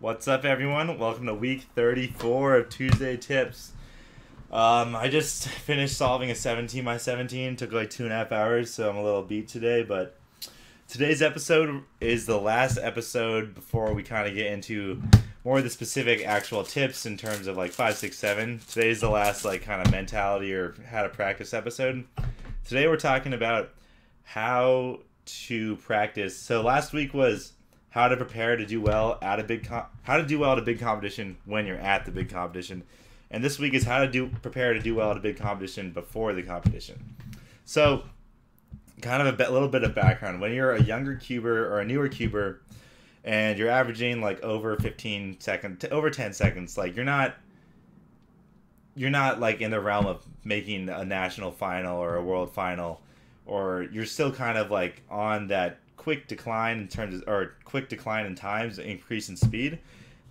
What's up, everyone? Welcome to week 34 of Tuesday Tips. I just finished solving a 17 by 17. Took like 2.5 hours, so I'm a little beat today. But today's episode is the last episode before we kind of get into more of the specific actual tips in terms of like 5, 6, 7. Today's the last like kind of mentality or how to practice episode. Today we're talking about how to practice. So last week was how to prepare to do well at a how to do well at a big competition when you're at the big competition, and this week is how to prepare to do well at a big competition before the competition. So, kind of a little bit of background: when you're a younger cuber or a newer cuber, and you're averaging like over 15 seconds, over 10 seconds, like you're not like in the realm of making a national final or a world final, or you're still kind of like on that quick decline in times, increase in speed.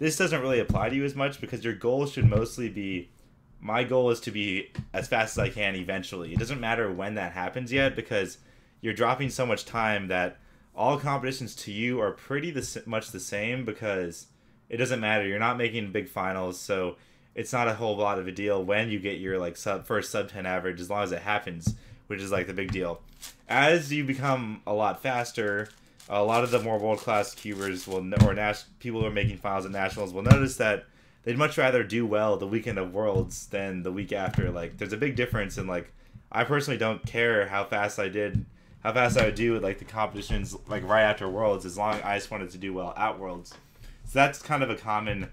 This doesn't really apply to you as much because your goal should mostly be, my goal is to be as fast as I can eventually. It doesn't matter when that happens yet because you're dropping so much time that all competitions to you are pretty much the same because it doesn't matter. You're not making big finals, so it's not a whole lot of a deal when you get your like first sub 10 average, as long as it happens, which is like the big deal. As you become a lot faster, a lot of the more world-class cubers people who are making finals at nationals will notice that they'd much rather do well the weekend of worlds than the week after. Like, there's a big difference in, like, I personally don't care how fast I would do with like the competitions like right after worlds, as long as I just wanted to do well at worlds. So that's kind of a common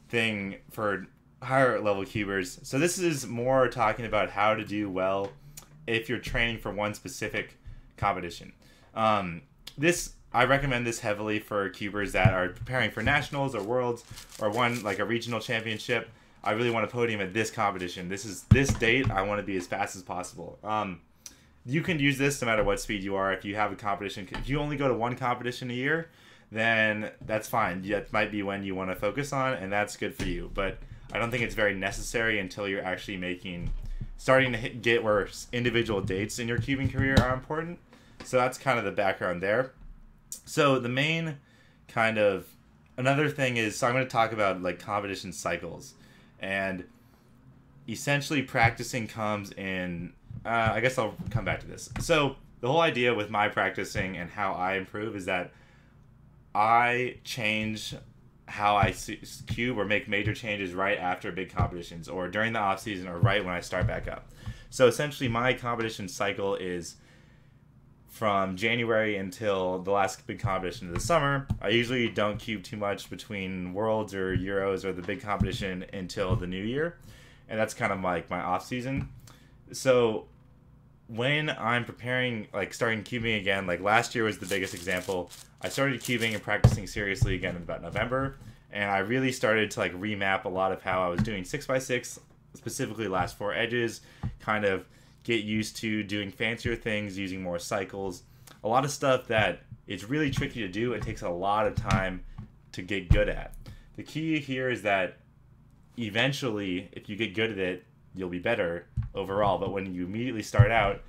thing for higher level cubers. So this is more talking about how to do well if you're training for one specific competition. I recommend this heavily for cubers that are preparing for nationals or worlds or one like a regional championship. I really want a podium at this competition. This date. I want to be as fast as possible. You can use this no matter what speed you are. If you have a competition, if you only go to one competition a year, then that's fine. That might be when you want to focus on, and that's good for you. But I don't think it's very necessary until you're actually starting to get where individual dates in your cubing career are important. So that's kind of the background there. So the main another thing is, so I'm going to talk about like competition cycles, and essentially practicing comes in, I guess I'll come back to this. So the whole idea with my practicing and how I improve is that I change how I cube or make major changes right after big competitions or during the off season or right when I start back up. So essentially my competition cycle is from January until the last big competition of the summer. I usually don't cube too much between Worlds or Euros or the big competition until the new year. And that's kind of like my off season. So when I'm preparing, like starting cubing again, like last year was the biggest example. I started cubing and practicing seriously again in about November. And I really started to like remap a lot of how I was doing 6x6, specifically last 4 edges, kind of get used to doing fancier things, using more cycles, a lot of stuff that it's really tricky to do. It takes a lot of time to get good at. The key here is that eventually, if you get good at it, you'll be better overall. But when you immediately start out,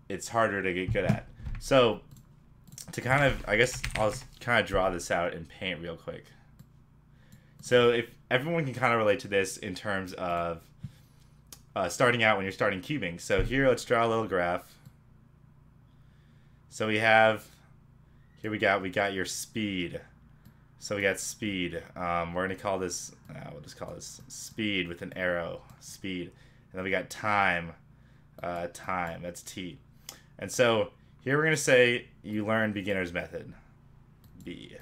it's harder to get good at. So to kind of, I guess I'll kind of draw this out and paint real quick. So if everyone can kind of relate to this in terms of starting out when you're starting cubing. So here, let's draw a little graph. So we got your speed. So we got speed. We're gonna call this, we'll just call this speed with an arrow, speed. And then we got time, that's T. And so here we're gonna say you learn beginner's method, B.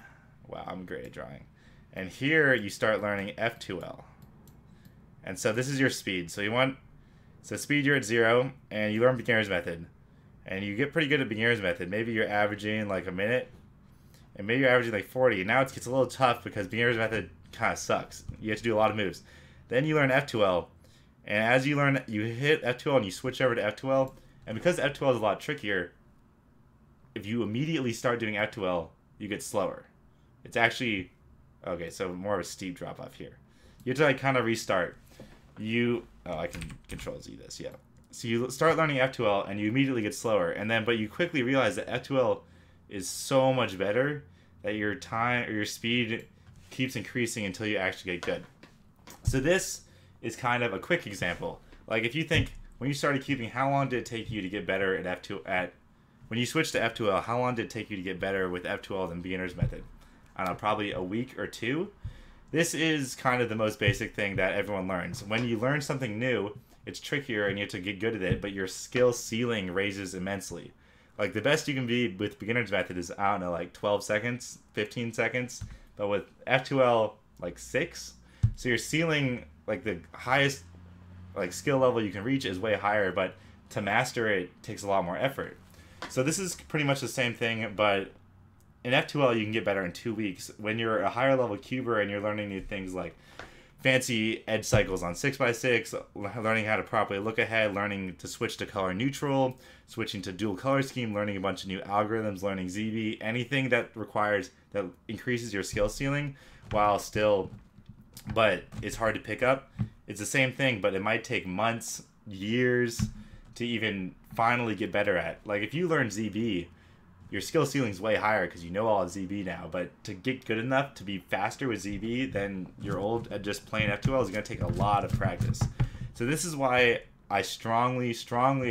Wow, I'm great at drawing. And here you start learning F2L. And so this is your speed. So speed, you're at 0, and you learn beginner's method. And you get pretty good at beginner's method. Maybe you're averaging like a minute, and maybe you're averaging like 40. And now it gets a little tough because beginner's method kind of sucks. You have to do a lot of moves. Then you learn F2L. And as you learn, you hit F2L and you switch over to F2L. And because F2L is a lot trickier, if you immediately start doing F2L, you get slower. It's actually, okay, so more of a steep drop off here. You have to like kind of restart. I can Control Z this, yeah. So you start learning F2L and you immediately get slower, but you quickly realize that F2L is so much better that your time or your speed keeps increasing until you actually get good. So this is kind of a quick example. Like if you think when you started cubing, how long did it take you to get better at when you switched to F2L, how long did it take you to get better with F2L than beginner's method? I don't know, probably a week or two. This is kind of the most basic thing that everyone learns. When you learn something new, it's trickier and you have to get good at it, but your skill ceiling raises immensely. Like the best you can be with beginner's method is, I don't know, like 12 seconds, 15 seconds, but with F2L, like 6. So your ceiling, like the highest like skill level you can reach is way higher, but to master it takes a lot more effort. So this is pretty much the same thing, but in F2L you can get better in 2 weeks. When you're a higher level cuber and you're learning new things like fancy edge cycles on 6x6, learning how to properly look ahead, learning to switch to color neutral, switching to dual color scheme, learning a bunch of new algorithms, learning ZB, anything that increases your skill ceiling while still, but it's hard to pick up. It's the same thing, but it might take months, years to even finally get better at. Like if you learn ZB, your skill ceiling's way higher because you know all of ZB now, but to get good enough to be faster with ZB than your old at just plain F2L is going to take a lot of practice. So this is why I strongly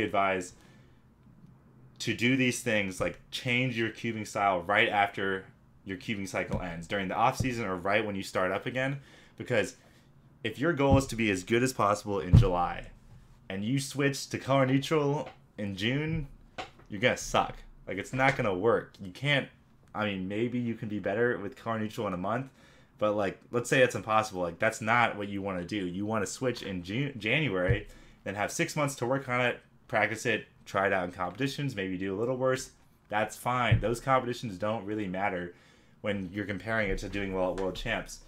advise to do these things, like change your cubing style right after your cubing cycle ends, during the off season or right when you start up again, because if your goal is to be as good as possible in July and you switch to color neutral in June, you're going to suck. Like, it's not going to work. You can't, I mean, maybe you can be better with color neutral in a month, but, like, let's say it's impossible. Like, that's not what you want to do. You want to switch in January, then have 6 months to work on it, practice it, try it out in competitions, maybe do a little worse. That's fine. Those competitions don't really matter when you're comparing it to doing well at World Champs.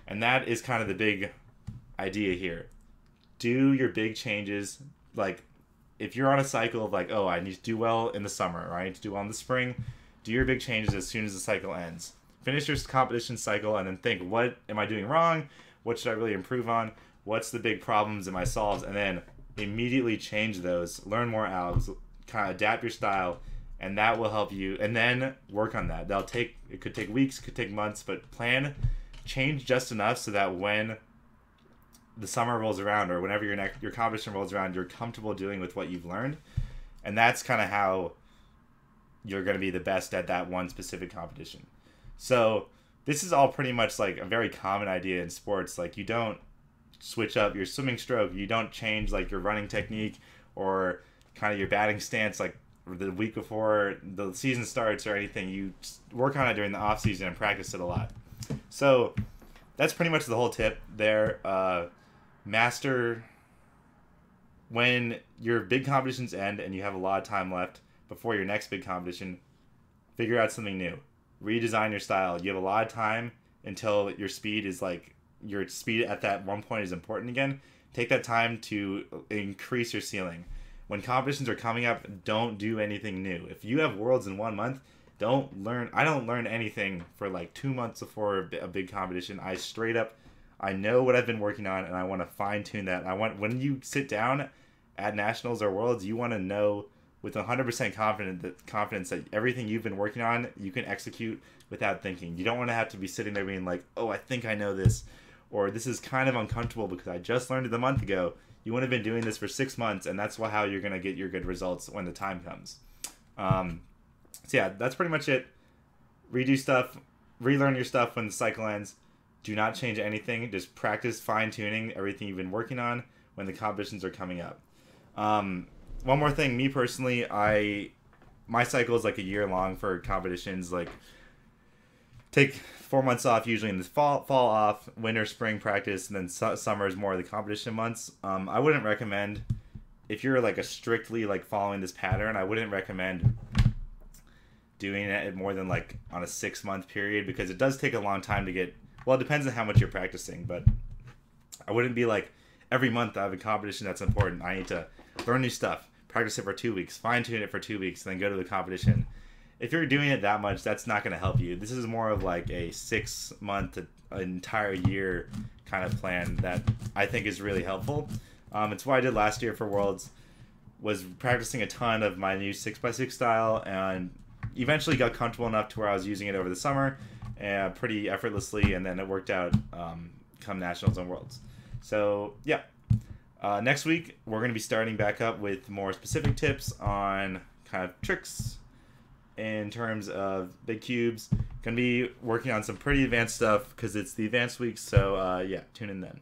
And that is kind of the big idea here. Do your big changes. Like if you're on a cycle of like, oh, I need to do well in the summer, or I need to do well in the spring, do your big changes as soon as the cycle ends. Finish your competition cycle and then think, what am I doing wrong? What should I really improve on? What's the big problems in my solves? And then immediately change those. Learn more algs, kind of adapt your style, and that will help you. And then work on that. It could take weeks, could take months, but change just enough so that when the summer rolls around or whenever your competition rolls around, you're comfortable doing with what you've learned. And that's kind of how you're going to be the best at that one specific competition. So this is all pretty much like a very common idea in sports. Like you don't switch up your swimming stroke. You don't change like your running technique or kind of your batting stance like the week before the season starts or anything. You work on it during the off season and practice it a lot. So that's pretty much the whole tip there. Master when your big competitions end and you have a lot of time left before your next big competition, figure out something new. Redesign your style. You have a lot of time until your speed at that one point is important again. Take that time to increase your ceiling. When competitions are coming up, don't do anything new. If you have Worlds in 1 month, I don't learn anything for like 2 months before a big competition. I know what I've been working on and I want to fine tune that. When you sit down at Nationals or Worlds, you want to know with 100% confidence that everything you've been working on, you can execute without thinking. You don't want to have to be sitting there being like, oh, I think I know this, or this is kind of uncomfortable because I just learned it a month ago. You want to have been doing this for 6 months, and that's how you're going to get your good results when the time comes. So yeah, that's pretty much it. Redo stuff, relearn your stuff when the cycle ends. Do not change anything. Just practice fine-tuning everything you've been working on when the competitions are coming up. One more thing, me personally, my cycle is like a year long for competitions. Like, take 4 months off usually in the fall off, winter, spring practice, and then summer is more of the competition months. I wouldn't recommend, if you're like strictly like following this pattern, I wouldn't recommend doing it more than like on a 6 month period because it does take a long time to get. Well, it depends on how much you're practicing, but I wouldn't be like every month I have a competition that's important. I need to learn new stuff, practice it for 2 weeks, fine-tune it for 2 weeks, and then go to the competition. If you're doing it that much, that's not going to help you. This is more of like a 6 month to an entire year kind of plan that I think is really helpful. It's what I did last year for Worlds, was practicing a ton of my new 6x6 style and eventually got comfortable enough to where I was using it over the summer. pretty effortlessly, and then it worked out come nationals and worlds. So yeah, next week we're going to be starting back up with more specific tips on kind of tricks in terms of big cubes. Going to be working on some pretty advanced stuff because it's the advanced week. So yeah, tune in then.